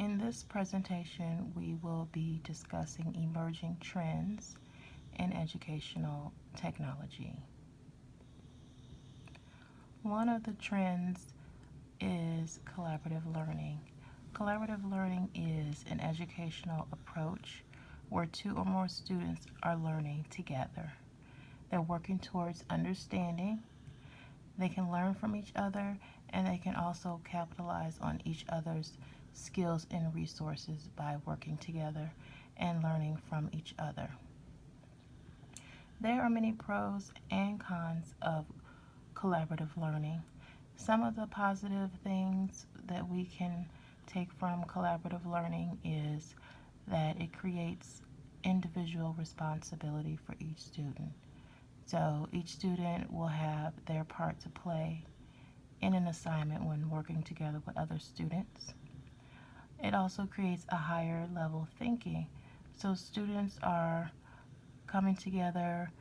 In this presentation, we will be discussing emerging trends in educational technology. One of the trends is collaborative learning. Collaborative learning is an educational approach where two or more students are learning together. They're working towards understanding. They can learn from each other, and they can also capitalize on each other's skills and resources by working together and learning from each other. There are many pros and cons of collaborative learning. Some of the positive things that we can take from collaborative learning is that it creates individual responsibility for each student. So each student will have their part to play in an assignment when working together with other students. It also creates a higher level thinking. So students are coming together,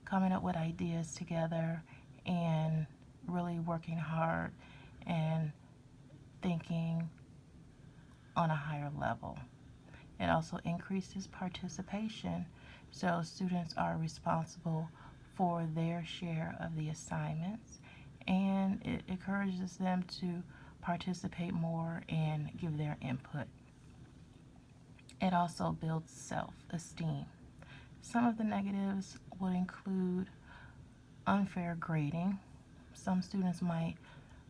coming up with ideas together, and really working hard and thinking on a higher level. It also increases participation. So students are responsible for their share of the assignments, and it encourages them to participate more and give their input. It also builds self-esteem. Some of the negatives would include unfair grading. Some students might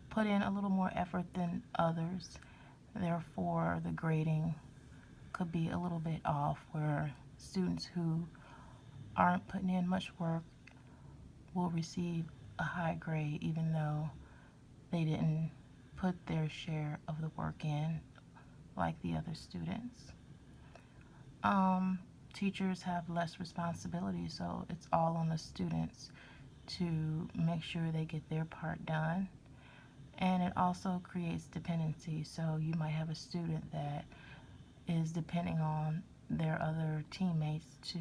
put in a little more effort than others, therefore the grading could be a little bit off, where students who aren't putting in much work will receive a high grade even though they didn't put their share of the work in like the other students. Teachers have less responsibility, so it's all on the students to make sure they get their part done. And it also creates dependency, so you might have a student that is depending on their other teammates to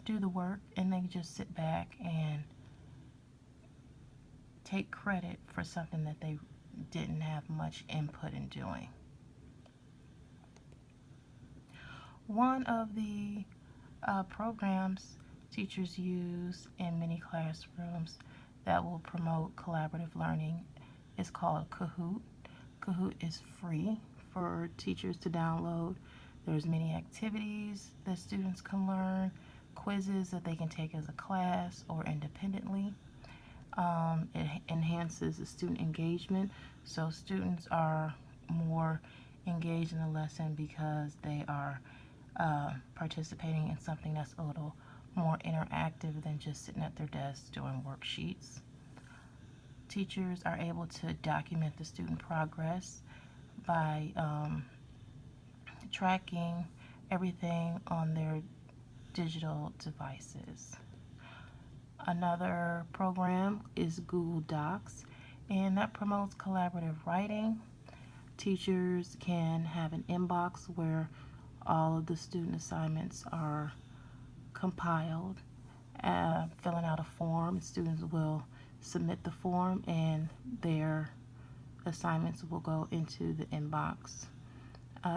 do the work, and they just sit back and take credit for something that they didn't have much input in doing. One of the programs teachers use in many classrooms that will promote collaborative learning is called Kahoot. Kahoot is free for teachers to download. There's many activities that students can learn, quizzes that they can take as a class or independently. It enhances the student engagement, so students are more engaged in the lesson because they are participating in something that's a little more interactive than just sitting at their desks doing worksheets. Teachers are able to document the student progress by tracking everything on their digital devices. Another program is Google Docs, and that promotes collaborative writing. Teachers can have an inbox where all of the student assignments are compiled, filling out a form. Students will submit the form and their assignments will go into the inbox.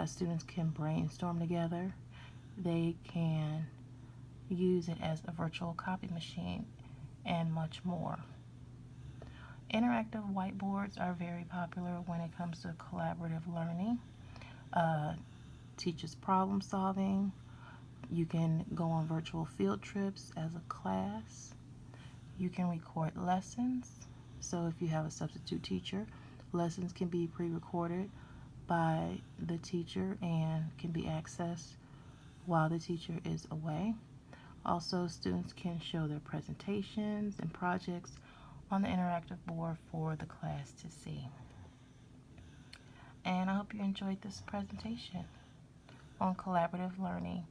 Students can brainstorm together. They can use it as a virtual copy machine and much more. Interactive whiteboards are very popular when it comes to collaborative learning. Teaches problem solving. You can go on virtual field trips as a class. You can record lessons. So if you have a substitute teacher, lessons can be pre-recorded by the teacher and can be accessed while the teacher is away. Also, students can show their presentations and projects on the interactive board for the class to see. And I hope you enjoyed this presentation on collaborative learning